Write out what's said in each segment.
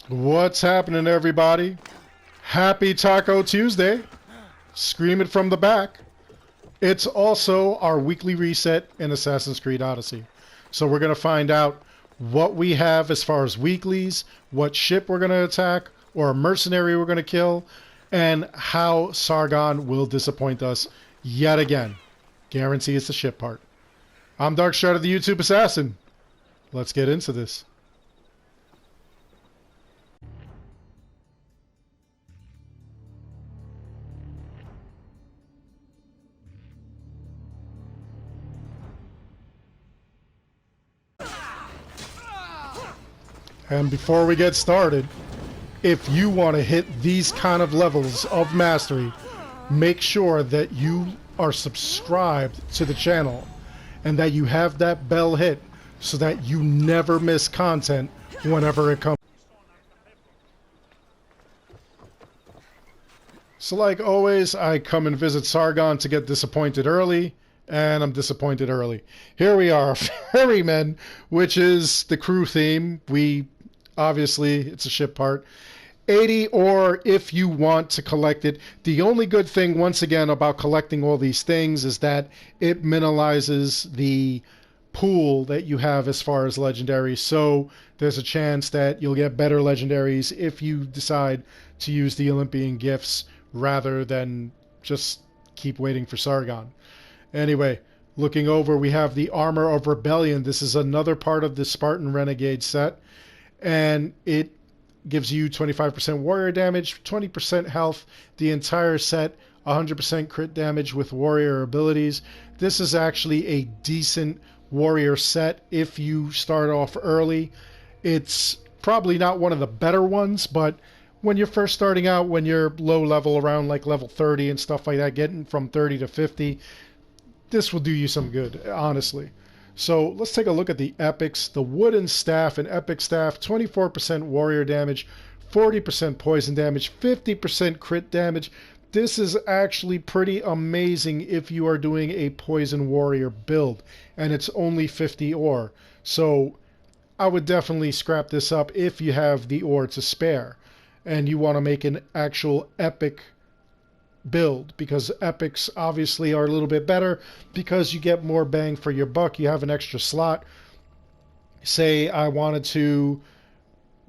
What's happening, everybody? Happy Taco Tuesday. Scream it from the back. It's also our weekly reset in Assassin's Creed Odyssey. So we're going to find out what we have as far as weeklies, what ship we're going to attack, or a mercenary we're going to kill, and how Sargon will disappoint us yet again. Guarantee it's the ship part. I'm Dark Shroud of the YouTube Assassin. Let's get into this. And before we get started, if you want to hit these kind of levels of mastery, make sure that you are subscribed to the channel and that you have that bell hit so that you never miss content whenever it comes. So like always, I come and visit Sargon to get disappointed early, and I'm disappointed early. Here we are, Ferrymen, which is the crew theme. Obviously, it's a ship part. 80 ore if you want to collect it. The only good thing, once again, about collecting all these things is that it minimizes the pool that you have as far as legendaries. So there's a chance that you'll get better legendaries if you decide to use the Olympian gifts rather than just keep waiting for Sargon. Anyway, looking over, we have the Armor of Rebellion. This is another part of the Spartan Renegade set. And it gives you 25% warrior damage, 20% health, the entire set, 100% crit damage with warrior abilities. This is actually a decent warrior set if you start off early. It's probably not one of the better ones, but when you're first starting out, when you're low level around like level 30 and stuff like that, getting from 30 to 50, this will do you some good, honestly. So let's take a look at the epics. The wooden staff and epic staff, 24% warrior damage, 40% poison damage, 50% crit damage. This is actually pretty amazing if you are doing a poison warrior build, and it's only 50 ore. So I would definitely scrap this up if you have the ore to spare and you want to make an actual epic build, because epics obviously are a little bit better because you get more bang for your buck. You have an extra slot. Say I wanted to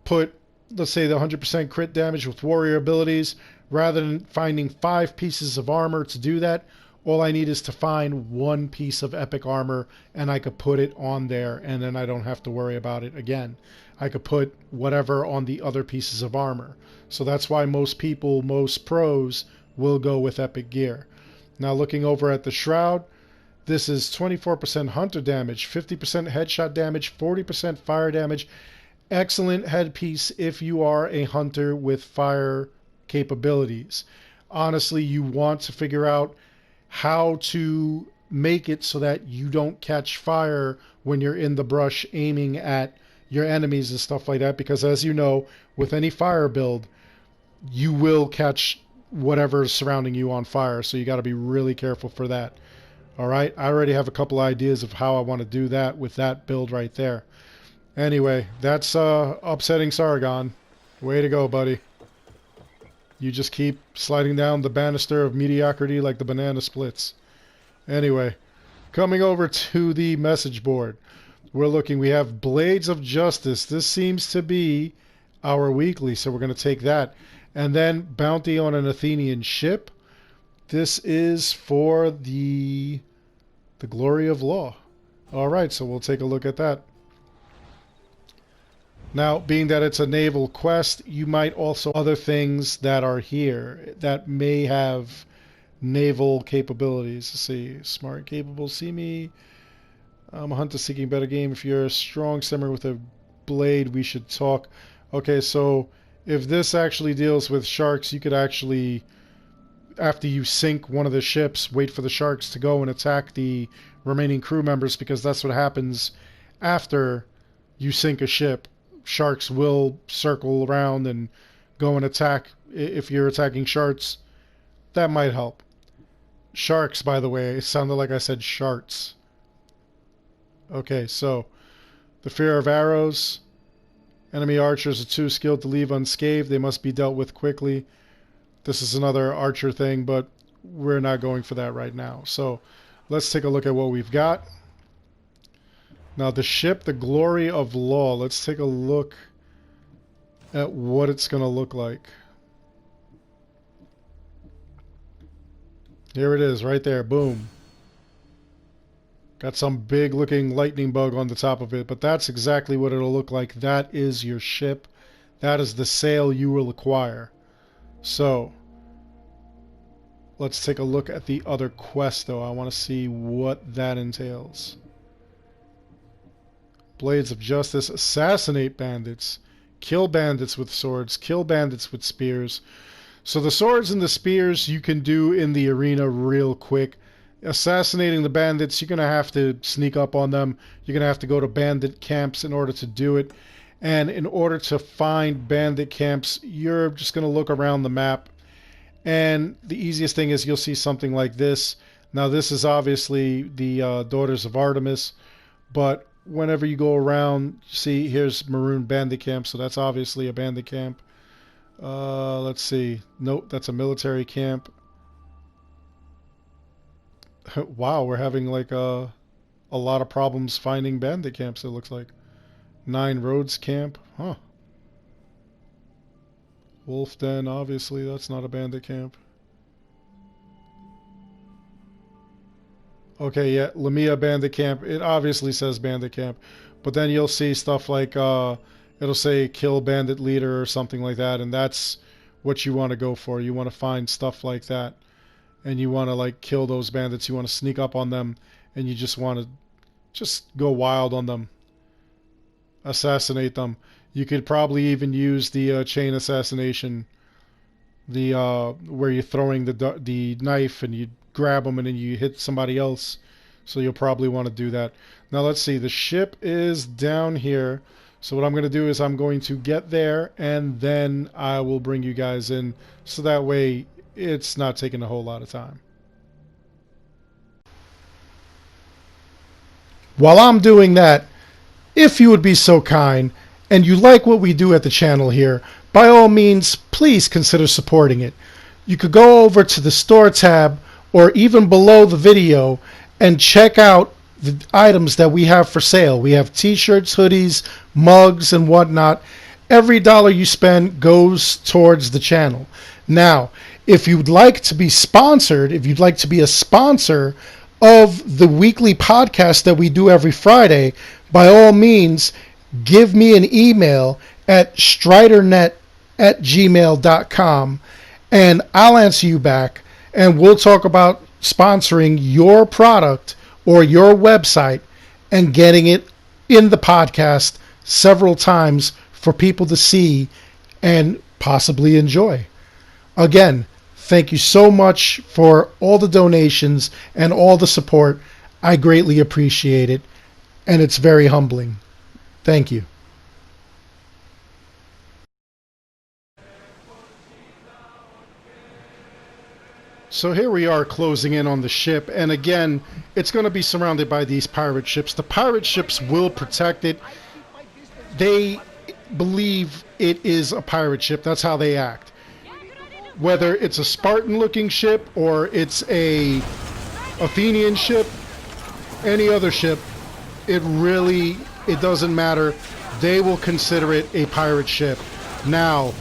put, let's say, the 100% crit damage with warrior abilities. Rather than finding 5 pieces of armor to do that, all I need is to find 1 piece of epic armor and I could put it on there, and then I don't have to worry about it again. I could put whatever on the other pieces of armor. So that's why most people, most pros, will go with epic gear. Now looking over at the Shroud, this is 24% hunter damage, 50% headshot damage, 40% fire damage. Excellent headpiece if you are a hunter with fire capabilities. Honestly, you want to figure out how to make it so that you don't catch fire when you're in the brush aiming at your enemies and stuff like that, because as you know, with any fire build, you will catch whatever's surrounding you on fire, so you got to be really careful for that. All right, I already have a couple ideas of how I want to do that with that build right there. Anyway, that's upsetting Sargon. Way to go, buddy. You just keep sliding down the banister of mediocrity like the banana splits. Anyway, coming over to the message board, we have Blades of Justice. This seems to be our weekly, so we're going to take that. And then Bounty on an Athenian ship. This is for the Glory of Law. All right, so we'll take a look at that. Now, being that it's a naval quest, you might also other things that are here that may have naval capabilities. Let's see, smart, capable, see me. I'm a hunter seeking better game. If you're a strong swimmer with a blade, we should talk. Okay, so if this actually deals with sharks, you could actually, after you sink one of the ships, wait for the sharks to go and attack the remaining crew members, because that's what happens after you sink a ship. Sharks will circle around and go and attack. If you're attacking sharks, that might help. Sharks, by the way, it sounded like I said sharks. Okay, so the fear of arrows. Enemy archers are too skilled to leave unscathed. They must be dealt with quickly. This is another archer thing, but we're not going for that right now. So let's take a look at what we've got. Now the ship, the Glory of Law. Let's take a look at what it's going to look like. Here it is, right there. Boom. Got some big looking lightning bug on the top of it, but that's exactly what it'll look like. That is your ship. That is the sail you will acquire. So, let's take a look at the other quest, though. I want to see what that entails. Blades of Justice. Assassinate bandits. Kill bandits with swords. Kill bandits with spears. So the swords and the spears you can do in the arena real quick. Assassinating the bandits, you're going to have to sneak up on them. You're going to have to go to bandit camps in order to do it. And in order to find bandit camps, you're just going to look around the map. And the easiest thing is you'll see something like this. Now this is obviously the Daughters of Artemis. But whenever you go around, see here's Maroon Bandit Camp. So that's obviously a bandit camp. Let's see. Nope, that's a military camp. Wow, we're having like a lot of problems finding bandit camps, it looks like. 9 Roads Camp. Huh. Wolf Den, obviously, that's not a bandit camp. Okay, yeah, Lamia Bandit Camp. It obviously says bandit camp. But then you'll see stuff like, it'll say kill bandit leader or something like that. And that's what you want to go for. You want to find stuff like that. And you want to like kill those bandits. You want to sneak up on them. And you just want to just go wild on them. Assassinate them. You could probably even use the chain assassination. The where you're throwing the knife and you grab them and then you hit somebody else. So you'll probably want to do that. Now let's see. The ship is down here. So what I'm going to do is I'm going to get there and then I will bring you guys in. So that way it's not taking a whole lot of time. While I'm doing that, if you would be so kind and you like what we do at the channel here, by all means, please consider supporting it. You could go over to the store tab or even below the video and check out the items that we have for sale. We have t-shirts, hoodies, mugs, and whatnot. Every dollar you spend goes towards the channel. Now, if you'd like to be sponsored, if you'd like to be a sponsor of the weekly podcast that we do every Friday, by all means, give me an email at stridernet@gmail.com and I'll answer you back and we'll talk about sponsoring your product or your website and getting it in the podcast several times for people to see and possibly enjoy. Again, thank you so much for all the donations and all the support. I greatly appreciate it, and it's very humbling. Thank you. So here we are closing in on the ship, and again, it's going to be surrounded by these pirate ships. The pirate ships will protect it. They believe it is a pirate ship. That's how they act. Whether it's a Spartan-looking ship or it's a Athenian ship, any other ship, it doesn't matter. They will consider it a pirate ship. Now,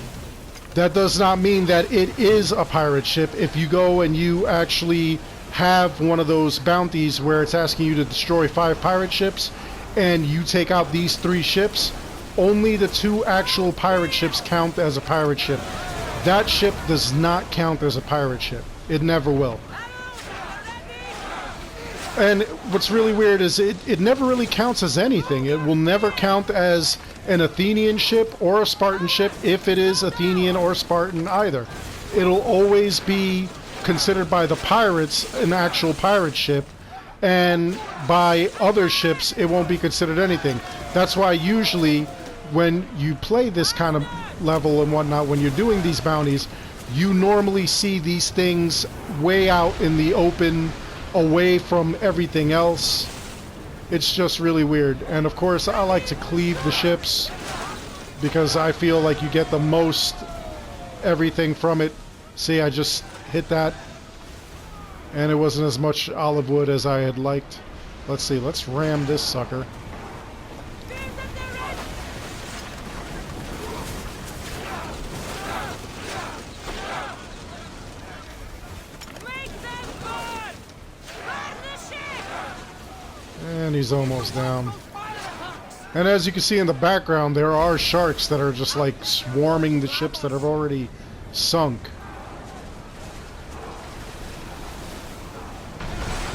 that does not mean that it is a pirate ship. If you go and you actually have one of those bounties where it's asking you to destroy 5 pirate ships and you take out these 3 ships, only the 2 actual pirate ships count as a pirate ship. That ship does not count as a pirate ship. It never will. And what's really weird is it never really counts as anything. It will never count as an Athenian ship or a Spartan ship if it is Athenian or Spartan either. It'll always be considered by the pirates an actual pirate ship, and by other ships it won't be considered anything. That's why usually when you play this kind of level and whatnot, when you're doing these bounties, you normally see these things way out in the open, away from everything else. It's just really weird. And of course I like to cleave the ships. because I feel like you get the most everything from it. See, I just hit that, and it wasn't as much olive wood as I had liked. Let's see, let's ram this sucker. And he's almost down. And as you can see in the background, there are sharks that are just like swarming the ships that have already sunk.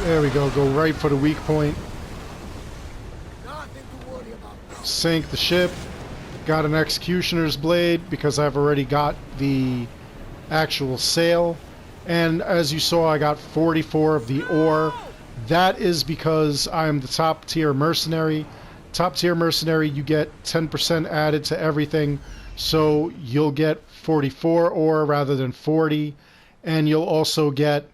There we go, go right for the weak point. Sink the ship. Got an executioner's blade because I've already got the actual sail. And as you saw, I got 44 of the ore. That is because I'm the top tier mercenary. Top tier mercenary, you get 10% added to everything. So you'll get 44 ore rather than 40. And you'll also get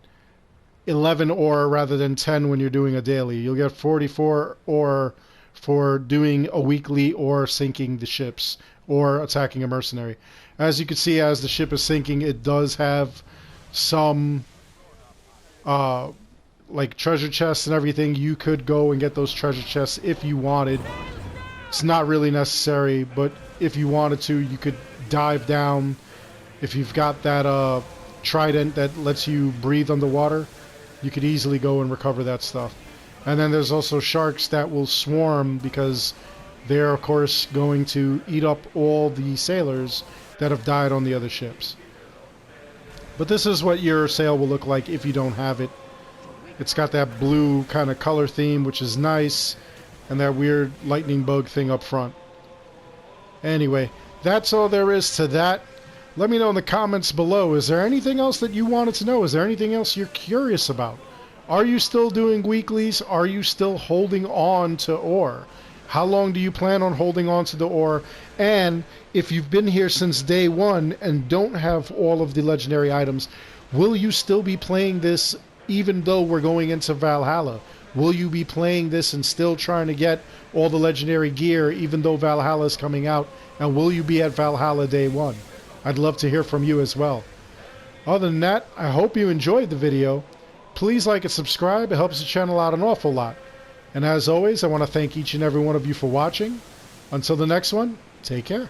11 ore rather than 10 when you're doing a daily. You'll get 44 ore for doing a weekly or sinking the ships or attacking a mercenary. As you can see, as the ship is sinking, it does have some like treasure chests and everything. You could go and get those treasure chests if you wanted. It's not really necessary, but if you wanted to, you could dive down. If you've got that trident that lets you breathe underwater, you could easily go and recover that stuff. And then there's also sharks that will swarm because they're of course going to eat up all the sailors that have died on the other ships. But this is what your sail will look like if you don't have it. It's got that blue kind of color theme, which is nice, and that weird lightning bug thing up front. Anyway, that's all there is to that. Let me know in the comments below, is there anything else that you wanted to know? Is there anything else you're curious about? Are you still doing weeklies? Are you still holding on to ore? How long do you plan on holding on to the ore? And if you've been here since day one and don't have all of the legendary items, will you still be playing this even though we're going into Valhalla? Will you be playing this and still trying to get all the legendary gear even though Valhalla is coming out? And will you be at Valhalla day one? I'd love to hear from you as well. Other than that, I hope you enjoyed the video. Please like and subscribe. It helps the channel out an awful lot. And as always, I want to thank each and every one of you for watching. Until the next one, take care.